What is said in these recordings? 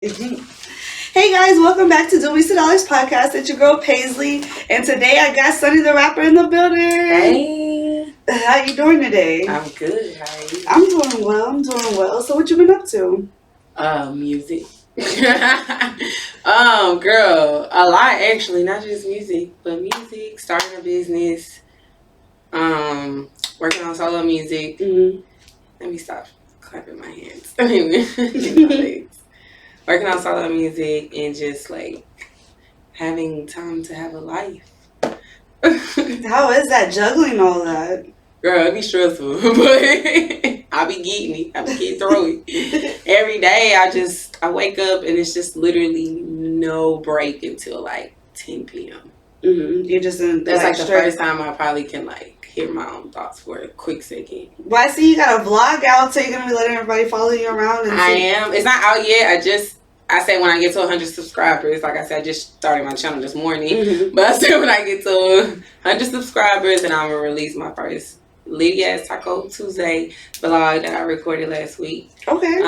Hey guys, welcome back to Do We Dollars podcast. It's your girl Paislee, and today I got Sunny the Rapper in the building. Hey, how you doing today? I'm good. How are you? I'm doing well. So what you been up to? Music. Girl, a lot actually, not just music, but music. Starting a business. Working on solo music. Mm-hmm. Let me stop clapping my hands. Anyway, working on solo music and just like having time to have a life. How is that, juggling all that? Girl, it be stressful, but I be getting it. I be getting through it. Every day I wake up and it's just literally no break until like 10 p.m. Mm-hmm. You're just in That's like the first time I probably can like hear my own thoughts for a quick second. Well, I see you got a vlog out, so you're going to be letting everybody follow you around. And I am. It's not out yet. I say when I get to 100 subscribers, like I said, I just started my channel this morning. Mm-hmm. But I said when I get to 100 subscribers, and I'm going to release my first Liddy Ass Taco Tuesday vlog that I recorded last week. Okay.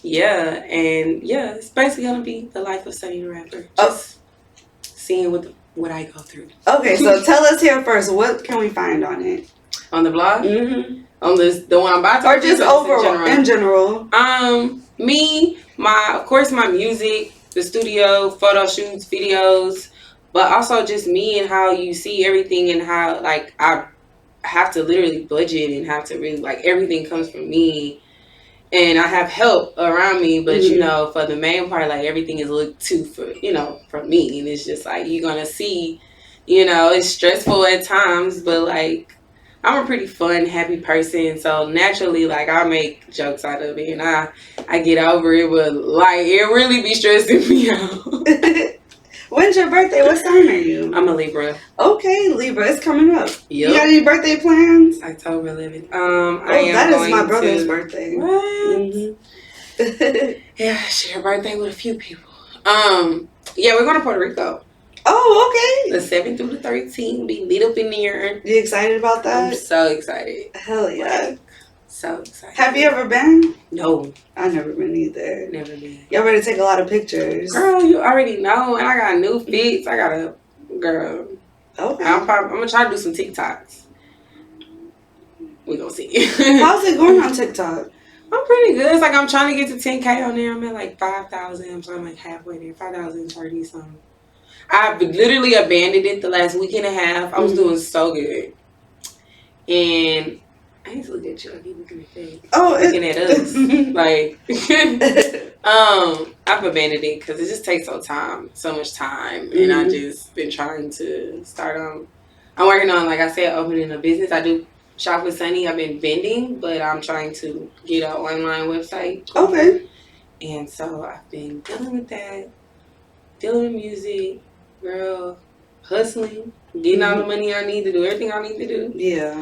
Yeah, it's basically going to be the life of Sunny the Rapper. Just seeing what I go through. Okay, so tell us here first, what can we find on it? On the blog? Mm-hmm. On the one I'm about to Or just overall, in general. Of course, my music, the studio, photo shoots, videos, but also just me and how you see everything and how, like, I have to literally budget and have to really, like, everything comes from me. And I have help around me, but, you know, for the main part, like, everything is looked to from me. And it's just, like, you're going to see, it's stressful at times, but, like, I'm a pretty fun, happy person, so naturally, like, I make jokes out of it, and I get over it, but, like, it really be stressing me out. When's your birthday? What sign are you? I'm a Libra. Okay, Libra, it's coming up. Yep. You got any birthday plans? October 11th. That is my brother's birthday. What? Mm-hmm. Yeah, I share a birthday with a few people. Yeah, we're going to Puerto Rico. Oh, okay. The 7th through the 13th, be lit up in there. You excited about that? I'm so excited. Hell yeah. Like, so excited. Have you ever been? No. I've never been either. Never been. Y'all better take a lot of pictures. Girl, you already know. And I got new fits. Girl. Okay. I'm going to try to do some TikToks. We going to see. How's it going on TikTok? I'm pretty good. It's like I'm trying to get to 10K on there. I'm at like 5,000. So I'm like halfway there. 5,030 something. I've literally abandoned it the last week and a half. I was doing so good. And I need to look at you. I keep looking at things. Looking at us. Like, I've abandoned it because it just takes so much time. And I just been trying to start on. I'm working on, like I said, opening a business. I do shop with Sunny. I've been vending, but I'm trying to get an online website. Okay. And so I've been dealing with that, dealing with music. Girl, hustling, getting all the money I need to do everything I need to do. Yeah.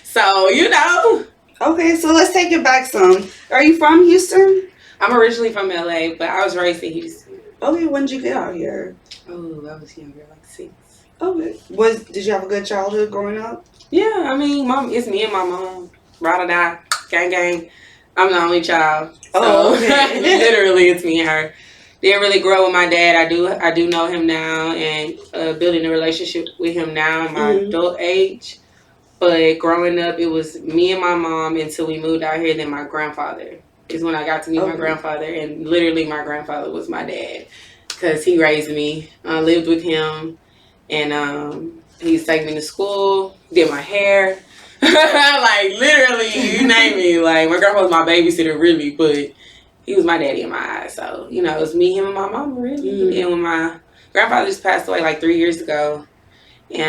So, Okay, so let's take it back some. Are you from Houston? I'm originally from LA, but I was raised in Houston. Okay, when did you get out here? Oh, I was younger, like 6. Okay. Did you have a good childhood growing up? Yeah, I mean, it's me and my mom. Ride or die, gang gang. I'm the only child. So, okay. Literally, it's me and her. Didn't really grow with my dad. I do know him now and building a relationship with him now in my adult age. But growing up, it was me and my mom until we moved out here. Then my grandfather is when I got to meet my grandfather. And literally my grandfather was my dad because he raised me. I lived with him. And he used to take me to school, did my hair. Like literally, you name me. Like my grandpa was my babysitter really, but he was my daddy in my eyes. So, it was me, him, and my mama, really. And when my grandfather just passed away like 3 years ago, he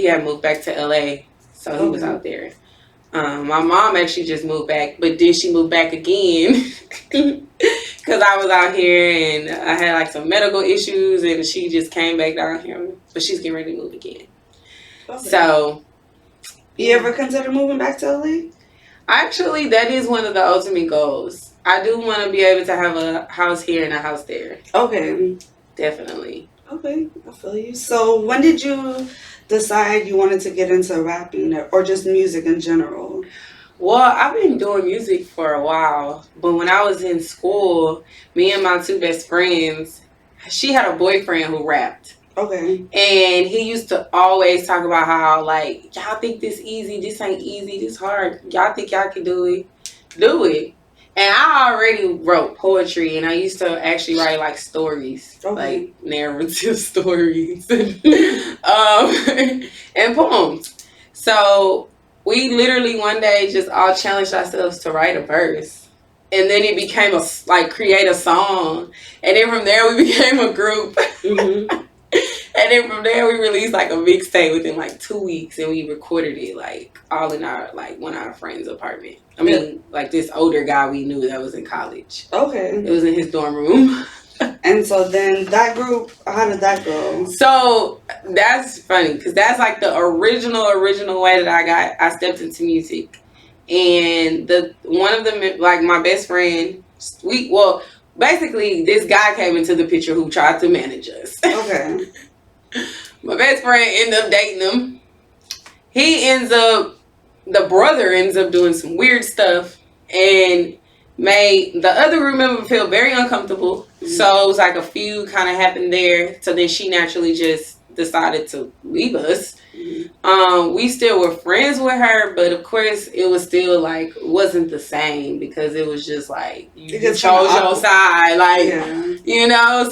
had moved back to LA. So he was out there. My mom actually just moved back, but then she moved back again because I was out here and I had like some medical issues and she just came back down here. But she's getting ready to move again. Okay. So. You ever consider moving back to LA? Actually, that is one of the ultimate goals. I do want to be able to have a house here and a house there. Okay. Definitely. Okay, I feel you. So when did you decide you wanted to get into rapping or just music in general? Well, I've been doing music for a while, but when I was in school, me and my two best friends, she had a boyfriend who rapped. Okay. And he used to always talk about how, like, y'all think this easy, this ain't easy, this hard. Y'all think y'all can do it? Do it. And I already wrote poetry, and I used to actually write, like, stories, like narrative stories, and poems. So we literally one day just all challenged ourselves to write a verse. And then it became create a song. And then from there, we became a group. Mm-hmm. And then from there, we released like a mixtape within like 2 weeks, and we recorded it like all in our one of our friends' apartment. I mean, like this older guy we knew that was in college. Okay. It was in his dorm room. And so then that group, how did that go? So that's funny because that's like the original way that I stepped into music, and one of them, like my best friend, basically this guy came into the picture who tried to manage us. Okay. My best friend ended up dating him. The brother ends up doing some weird stuff and made the other group member feel very uncomfortable. Mm-hmm. So it was like a feud kind of happened there. So then she naturally just decided to leave us. Mm-hmm. We still were friends with her, but of course it was still like wasn't the same because it was just like you chose your side,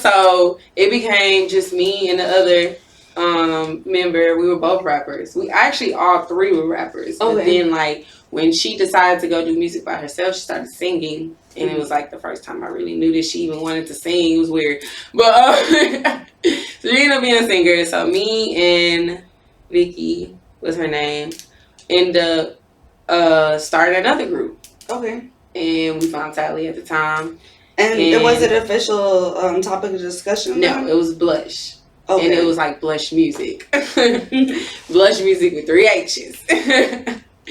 So it became just me and the other member. We were both rappers. We actually all three were rappers. Okay. But then like when she decided to go do music by herself, she started singing, and it was like the first time I really knew that she even wanted to sing. It was weird, but so she ended up being a singer. So me and Vicky was her name, ended up starting another group. Okay. And we found Paislee at the time. And it wasn't an official topic of discussion? No, it was Blush. Okay. And it was like Blush Music. Blush Music with 3 H's.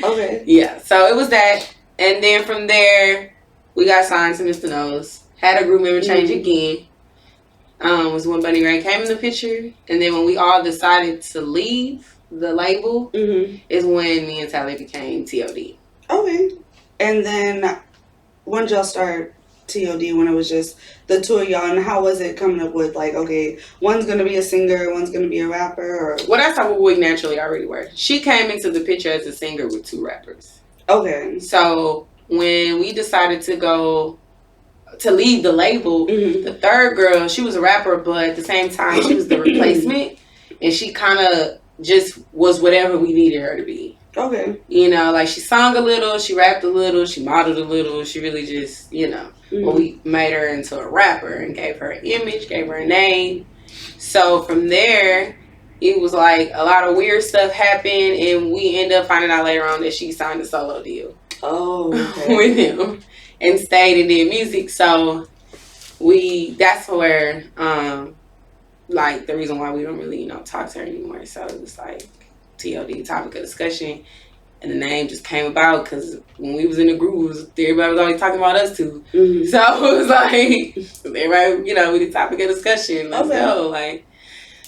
Okay. Yeah, so it was that. And then from there, we got signed to Mr. Nose. Had a group member change again. Was when Bunny Ray came in the picture. And then when we all decided to leave the label, is when me and Paislee became TOD. Okay. And then when did y'all start TOD, when it was just the two of y'all, and how was it coming up with like, okay, one's gonna be a singer, one's gonna be a rapper? Or well, that's how we naturally already were. She came into the picture as a singer with 2 rappers. Okay. So when we decided to leave the label, the third girl, she was a rapper, but at the same time she was the replacement, and she kind of just was whatever we needed her to be. Okay. Like she sung a little, she rapped a little, she modeled a little, she really just, well, we made her into a rapper and gave her an image, gave her a name. So from there, it was like a lot of weird stuff happened, and we ended up finding out later on that she signed a solo deal. Oh, okay. With him, and stayed and did music. So that's where, like the reason why we don't really, talk to her anymore. So it was like TOD, topic of discussion, and the name just came about because when we was in the group, everybody was always talking about us too. Mm-hmm. So it was like everybody, we the topic of discussion. Let's go,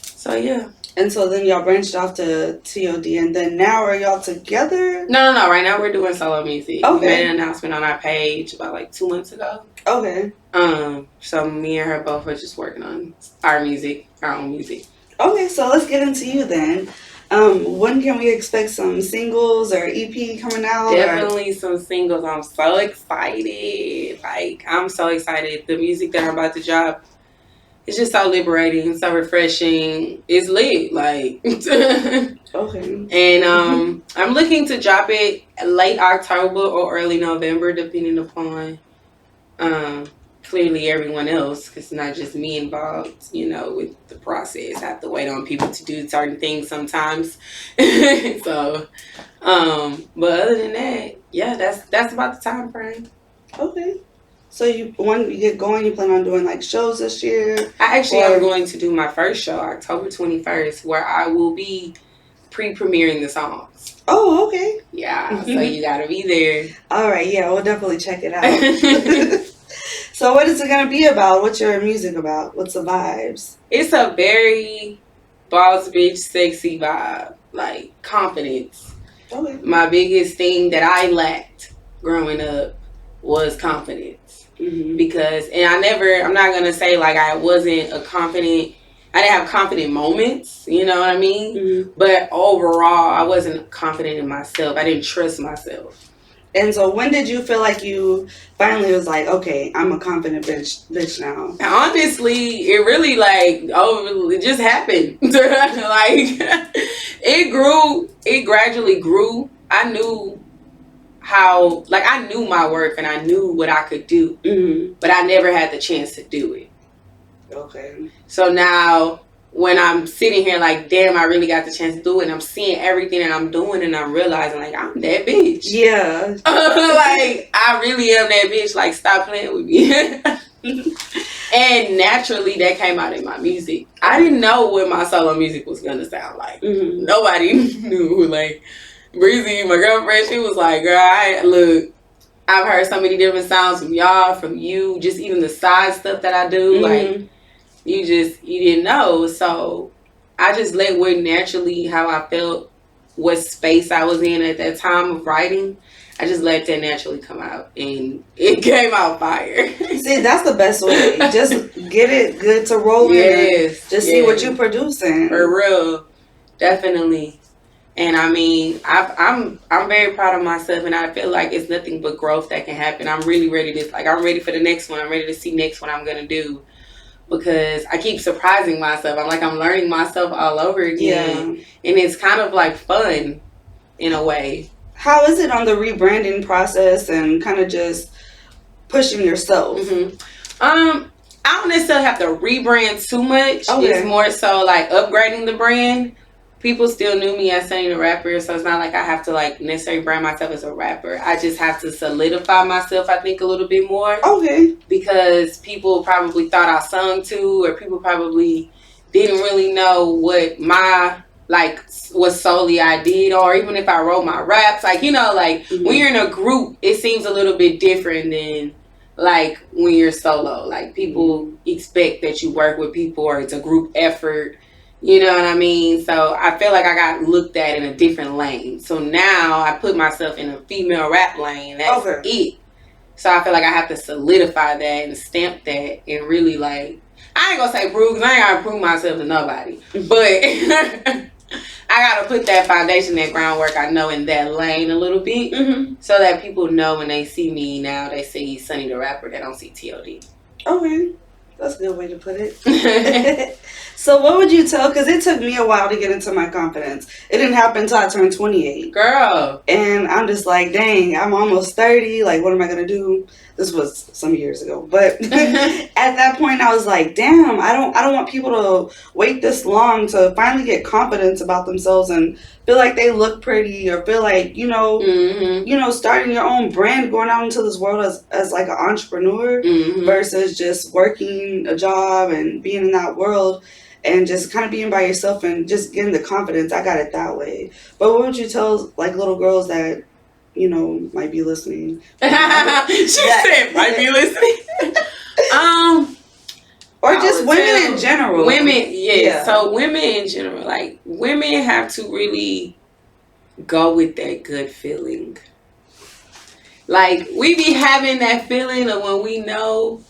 so yeah. And so then y'all branched off to TOD, and then now are y'all together? No. Right now we're doing solo music. Okay. We made an announcement on our page about 2 months ago. Okay. So me and her both are just working on our own music. Okay, so let's get into you then. When can we expect some singles or EP coming out? Definitely some singles. I'm so excited. I'm so excited. The music that I'm about to drop, it's just so liberating, so refreshing. It's lit, Okay. And I'm looking to drop it late October or early November, depending upon clearly everyone else, because it's not just me involved, with the process. I have to wait on people to do certain things sometimes. So, but other than that, yeah, that's about the time frame. Okay. So when you get going, you plan on doing shows this year? I actually am going to do my first show October 21st, where I will be pre-premiering the songs. Oh, okay. Yeah, so you gotta be there. All right, yeah, we'll definitely check it out. So what is it going to be about? What's your music about? What's the vibes? It's a very boss bitch sexy vibe. Confidence. Okay. My biggest thing that I lacked growing up was confidence. Because, and I'm not going to say like I wasn't I didn't have confident moments, you know what I mean? But overall, I wasn't confident in myself. I didn't trust myself. And so when did you feel like you finally was like, okay, I'm a confident bitch now? Honestly, it really it just happened. Like, it gradually grew. I knew I knew my worth and I knew what I could do, but I never had the chance to do it. Okay. So now when I'm sitting here like, damn, I really got the chance to do it, and I'm seeing everything that I'm doing, and I'm realizing like, I'm that bitch. Yeah. Like, I really am that bitch. Like, stop playing with me. And naturally that came out in my music. I didn't know what my solo music was gonna sound like. Nobody knew. Like, Breezy, my girlfriend, she was like, girl, I've heard so many different sounds from y'all, from you, just even the side stuff that I do. Like, you didn't know. So I just let what naturally how I felt, what space I was in at that time of writing. I just let that naturally come out, and it came out fire. See, that's the best way. Just get it good to roll in. Just see what you're producing. For real. Definitely. And I mean, I'm very proud of myself, and I feel like it's nothing but growth that can happen. I'm really ready to, I'm ready for the next one. I'm ready to see next what I'm going to do, because I keep surprising myself. I'm learning myself all over again. Yeah. And it's kind of like fun in a way. How is it on the rebranding process and kind of just pushing yourself? I don't necessarily have to rebrand too much. Okay. It's more so like upgrading the brand. People still knew me as Sunnitharapper, so it's not like I have to like necessarily brand myself as a rapper. I just have to solidify myself, I think, a little bit more. Okay. Because people probably thought I sung too, or people probably didn't really know what what solely I did, or even if I wrote my raps. Like, you know, like when you're in a group, it seems a little bit different than like when you're solo. Like, people expect that you work with people, or it's a group effort. You know what I mean? So I feel like I got looked at in a different lane. So now I put myself in a female rap lane. That's it. So I feel like I have to solidify that and stamp that, and really, like, I ain't gonna say prove, because I ain't gotta prove myself to nobody. But I gotta put that foundation, that groundwork I know in that lane a little bit, so that people know when they see me now, they see Sunnitharapper, they don't see TOD. Okay. That's a good way to put it. So what would you tell, because it took me a while to get into my confidence. It didn't happen until I turned 28. Girl. And I'm just like, dang, I'm almost 30. Like, what am I going to do? This was some years ago. But at that point, I was like, damn, I don't want people to wait this long to finally get confidence about themselves and feel like they look pretty, or feel like, starting your own brand, going out into this world as like an entrepreneur, versus just working a job and being in that world and just kind of being by yourself and just getting the confidence. I got it that way. But what would you tell like little girls that, might be listening? She said might be listening. Or just women in general. Women, yeah. So women in general, like, women have to really go with that good feeling. Like, we be having that feeling of when we know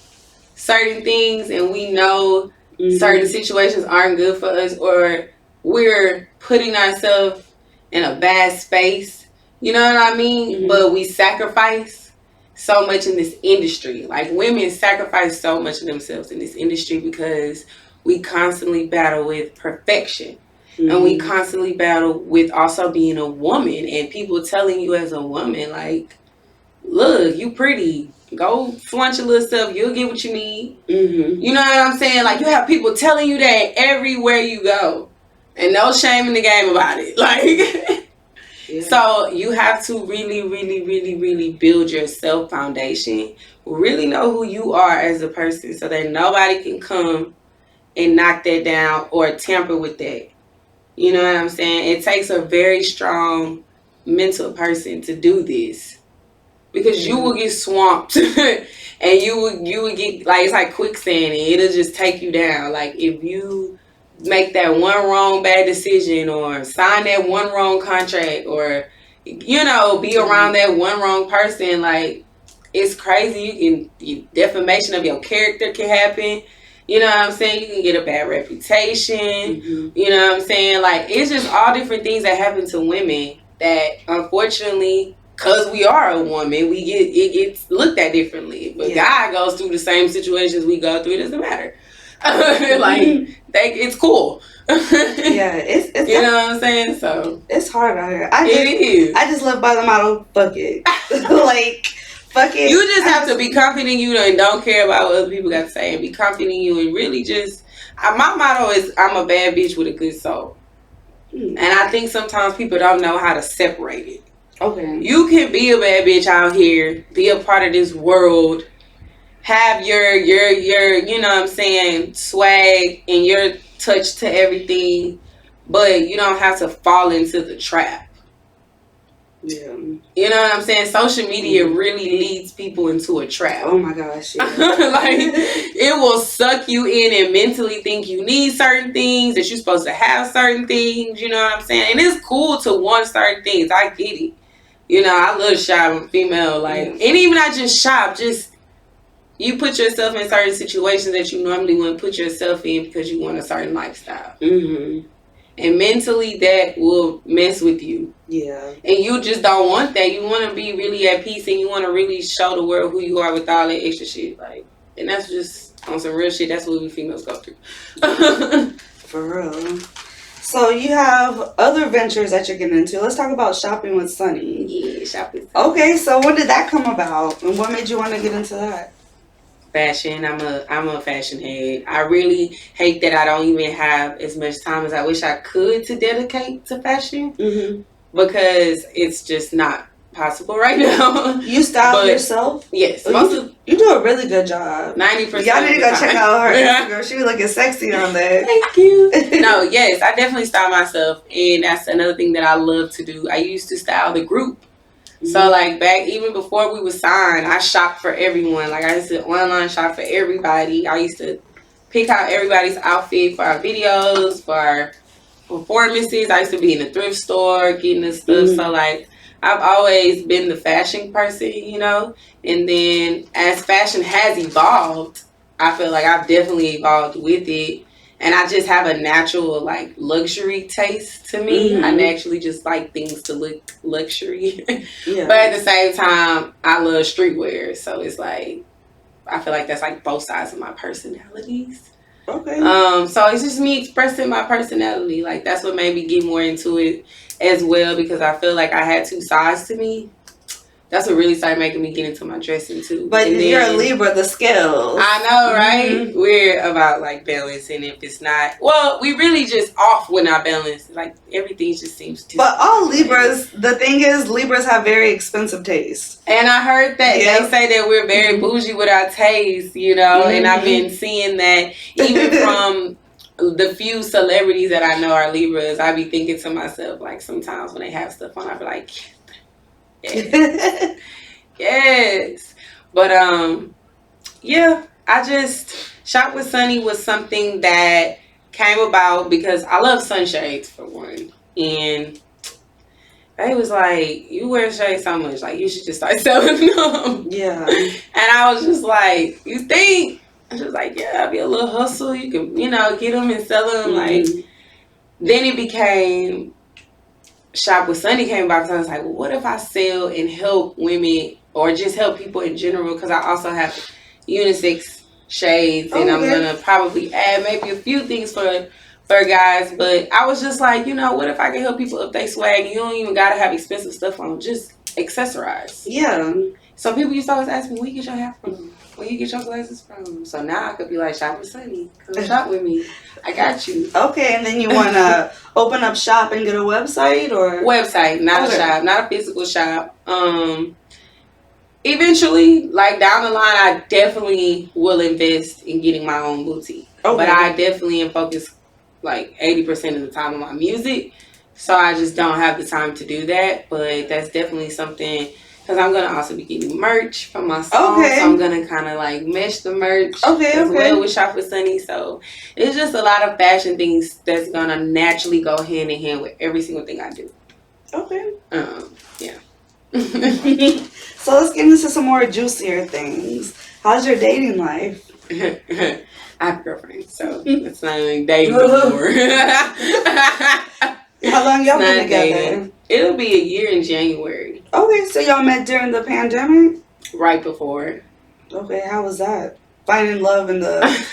certain things and we know certain situations aren't good for us, or we're putting ourselves in a bad space. You know what I mean? But we sacrifice so much in this industry. Like, women sacrifice so much of themselves in this industry because we constantly battle with perfection. And we constantly battle with also being a woman, and people telling you as a woman, like, look, you pretty. Go flaunt your little stuff. You'll get what you need. You know what I'm saying? Like, you have people telling you that everywhere you go. And no shame in the game about it. Like, so you have to really, really, really, really build your self foundation. Really know who you are as a person, so that nobody can come and knock that down or tamper with that. You know what I'm saying? It takes a very strong mental person to do this. Because you will get swamped and you would get, like, it's like quicksand, and it'll just take you down. Like, if you make that one wrong bad decision, or sign that one wrong contract, or you know, be around that one wrong person, like, it's crazy. Defamation of your character can happen. You know what I'm saying? You can get a bad reputation. You know what I'm saying? Like, it's just all different things that happen to women that, unfortunately, because we are a woman, it gets looked at differently. But God goes through the same situations we go through. It doesn't matter. Like, it's cool. It's you know what I'm saying? So it's hard out here. It is. I just live by the motto, fuck it. Like, fuck it. You just have to be confident in you and don't care about what other people got to say, and be confident in you and really just. My motto is, I'm a bad bitch with a good soul. And I think sometimes people don't know how to separate it. Okay. You can be a bad bitch out here, be a part of this world, have your you know what I'm saying, swag and your touch to everything, but you don't have to fall into the trap. Yeah. You know what I'm saying? Social media really leads people into a trap. Oh my gosh. Yeah. Like, it will suck you in and mentally think you need certain things, that you're supposed to have certain things. You know what I'm saying? And it's cool to want certain things. I get it. You know, I love shopping, female. Like, and even not just shop, just you put yourself in certain situations that you normally wouldn't put yourself in because you want a certain lifestyle. And mentally, that will mess with you. Yeah. And you just don't want that. You want to be really at peace, and you want to really show the world who you are with all that extra shit. Like, and that's just on some real shit. That's what we females go through. For real. So you have other ventures that you're getting into. Let's talk about shopping with Sunny. Yeah, shopping. Okay, so when did that come about, and what made you want to get into that? Fashion. I'm a fashion head. I really hate that I don't even have as much time as I wish I could to dedicate to fashion, because it's just not possible right now. You style yourself? Yes. You do a really good job. 90%. Y'all need to go check out her Instagram. She be looking sexy on there. Thank you. No, yes, I definitely style myself, and that's another thing that I love to do. I used to style the group. So, like, back even before we were signed, I shopped for everyone. Like, I used to online shop for everybody. I used to pick out everybody's outfit for our videos, for our performances. I used to be in the thrift store getting the stuff. So, like, I've always been the fashion person, you know. And then as fashion has evolved, I feel like I've definitely evolved with it. And I just have a natural, like, luxury taste to me. I naturally just like things to look luxury. But at the same time, I love streetwear. So it's like, I feel like that's like both sides of my personalities. Okay. So it's just me expressing my personality. Like, that's what made me get more into it as well, because I feel like I had two sides to me. That's what really started making me get into my dressing too. But and you're a Libra, the scales. I know, right? We're about like balance, and if it's not, well, we really just off when I balance. Like, everything just seems too. But all Libras, the thing is, Libras have very expensive taste. And I heard that they say that we're very bougie with our taste, you know. And I've been seeing that even from the few celebrities that I know are Libras. I be thinking to myself, like, sometimes when they have stuff on, I be like, yes. Yes. But yeah, I just Shop with Sunny was something that came about because I love sunshades for one, and they was like, you wear shades so much, like, you should just start selling them. Yeah. And I was just like, you think? I was just like, yeah, that'd be a little hustle. You can, you know, get them and sell them. Like, then it became Shop with Sunny came about because I was like, well, what if I sell and help women or just help people in general? Because I also have unisex shades, and I'm gonna probably add maybe a few things for guys. But I was just like, you know, what if I can help people up their swag? You don't even gotta have expensive stuff on, just accessorize. Yeah. So people used to always ask me, where you get your hair from? Where you get your glasses from? So now I could be like, Shop with Sunny, come shop with me. I got you. Okay, and then you want to open up shop and get a website, or? Website, not a shop, not a physical shop. Eventually, like down the line, I definitely will invest in getting my own boutique. But I definitely am focused like 80% of the time on my music. So I just don't have the time to do that. But that's definitely something. Because I'm going to also be getting merch from my song. So I'm going to kind of like mesh the merch as well with Shop with Sunny. So it's just a lot of fashion things that's going to naturally go hand in hand with every single thing I do. Okay. Yeah. So let's get into some more juicier things. How's your dating life? I have a girlfriend, so it's not even dating anymore. How long y'all been together? Dating. It'll be a year in January. Okay, so y'all met during the pandemic? Right before. Okay, how was that? Finding love in the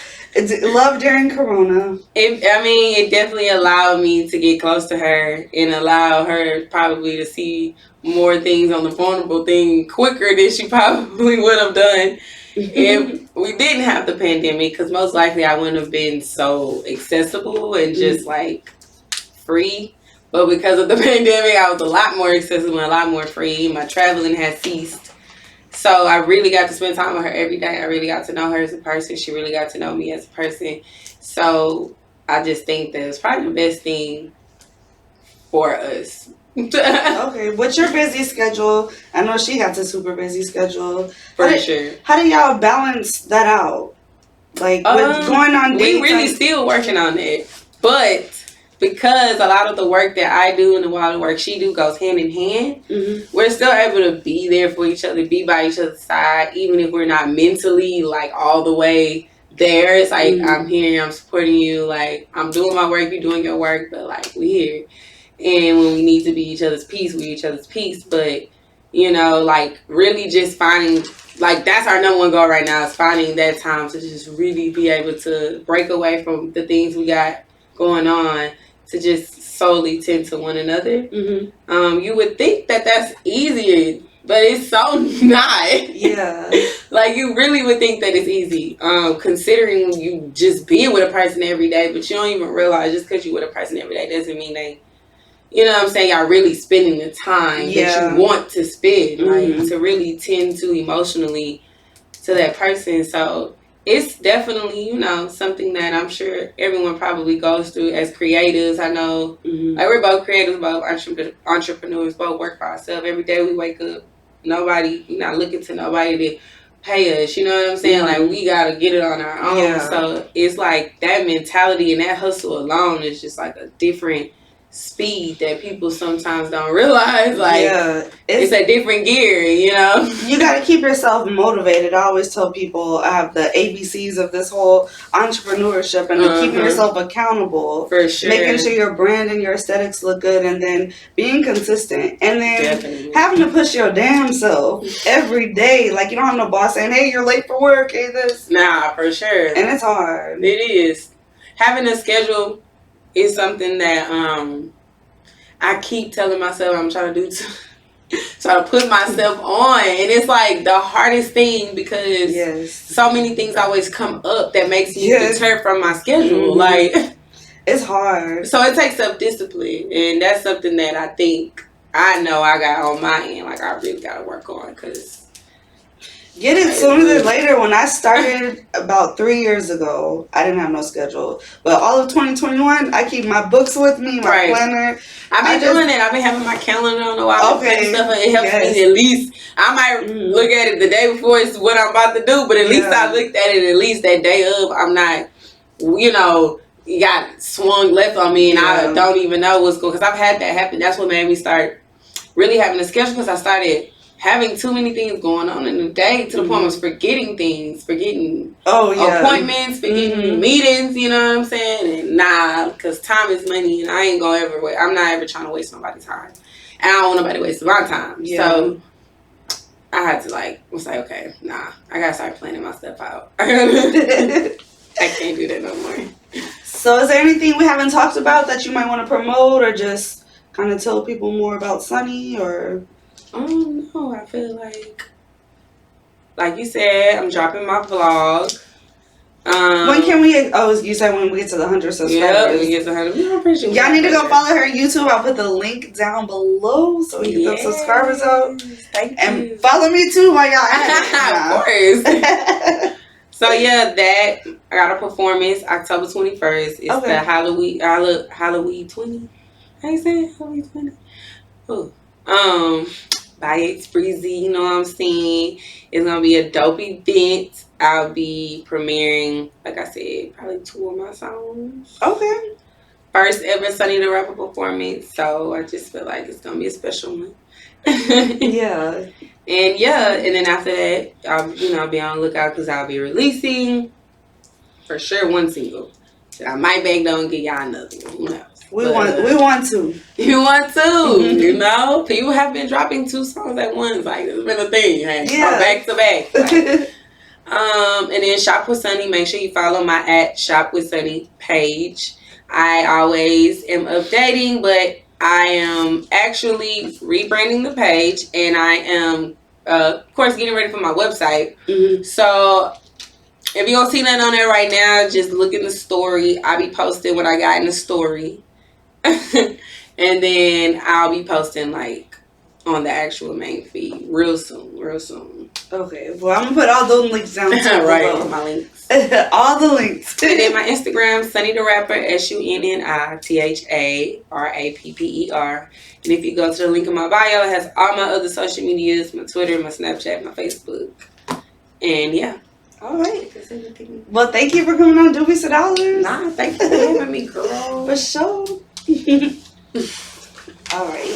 love during Corona. It definitely allowed me to get close to her and allow her probably to see more things on the vulnerable thing quicker than she probably would have done if we didn't have the pandemic, because most likely I wouldn't have been so accessible and just like free. But because of the pandemic, I was a lot more accessible and a lot more free. My traveling has ceased. So I really got to spend time with her every day. I really got to know her as a person. She really got to know me as a person. So I just think that it's probably the best thing for us. Okay, what's your busy schedule? I know she has a super busy schedule. For sure. How do y'all balance that out? Like, with going on dates? We really still working on it. But because a lot of the work that I do and a lot of the work she do goes hand in hand, we're still able to be there for each other, be by each other's side, even if we're not mentally like all the way there. It's like, I'm here, I'm supporting you, like I'm doing my work, you're doing your work, but like we here. And when we need to be each other's peace, we each other's peace. But you know, like really just finding, like that's our number one goal right now, is finding that time to just really be able to break away from the things we got going on to just solely tend to one another. You would think that that's easier, but it's so not. Yeah. Like you really would think that it's easy, considering you just being with a person every day, but you don't even realize just because you're with a person every day doesn't mean they, you know what I'm saying, y'all really spending the time that you want to spend, like to really tend to emotionally to that person. So it's definitely, you know, something that I'm sure everyone probably goes through as creatives. I know, like we're both creatives, both entrepreneurs, both work for ourselves. Every day we wake up, we're not looking to nobody to pay us. You know what I'm saying? Like we gotta get it on our own. Yeah. So it's like that mentality and that hustle alone is just like a different speed that people sometimes don't realize. Like it's a different gear, you know. You got to keep yourself motivated. I always tell people I have the ABCs of this whole entrepreneurship, and keeping yourself accountable, for sure, making sure your brand and your aesthetics look good, and then being consistent, and then having to push your damn self every day. Like you don't have no boss saying, "Hey, you're late for work." Hey, this. Nah, for sure, and it's hard. It is. Having a schedule is something that I keep telling myself I'm trying to do, try to put myself on, and it's like the hardest thing because so many things always come up that makes me deter from my schedule. Like it's hard. So it takes self-discipline, and that's something that I think I know I got on my end. Like I really got to work on, because get it sooner than later. When I started about 3 years ago, I didn't have no schedule. But all of 2021, I keep my books with me, my planner. I've been doing it. I've been having my calendar on the wall. Okay. Stuff. It helps me at least. I might look at it the day before it's what I'm about to do, but at least I looked at it at least that day of. I'm not, you know, you got swung left on me and I don't even know what's going, because I've had that happen. That's what made me start really having a schedule, because I started having too many things going on in the day to the point I was forgetting things, forgetting appointments, forgetting meetings, you know what I'm saying? And because time is money, and I ain't gonna ever I'm not ever trying to waste nobody's time. And I don't want nobody wasting my time. So I had to was like, okay, I gotta start planning my stuff out. I can't do that no more. So is there anything we haven't talked about that you might want to promote, or just kind of tell people more about Sunny, or... No, I feel like you said, I'm dropping my vlog. When can we? You said when we get to the 100 subscribers. Yeah, when we get to 100. Y'all need to go follow her YouTube. I'll put the link down below so we get the subscribers up. Thank and you. Follow me too while y'all at it. Of course. So that I got a performance October 21st. It's the Halloween 20. How you say it? Halloween 20. Oh. By It's Breezy, you know what I'm saying? It's gonna be a dope event. I'll be premiering, like I said, probably 2 of my songs. Okay. first ever Sunny the Rapper performance, so I just feel like it's gonna be a special one. Yeah. And then after that, I'll be on the lookout because I'll be releasing for sure one single. I might back down and get y'all another one. Who knows? We want to. You want to, people have been dropping 2 songs at once. Like, it's been a thing. Hey, back to back. Like, and then Shop with Sunny. Make sure you follow my @ShopWithSunny page. I always am updating, but I am actually rebranding the page, and I am, of course, getting ready for my website. Mm-hmm. So if you don't see nothing on there right now, just look in the story. I'll be posting what I got in the story. And then I'll be posting like on the actual main feed real soon. Okay, well, I'm gonna put all those links down too. Right, my links. All the links. And then my Instagram, Sunny the Rapper, SUNNITHARAPPER. And if you go to the link in my bio, it has all my other social medias, my Twitter, my Snapchat, my Facebook. And yeah. All right. Well, thank you for coming on Doobies to Dollars. Nah, thank you for having me, girl. For sure. All right.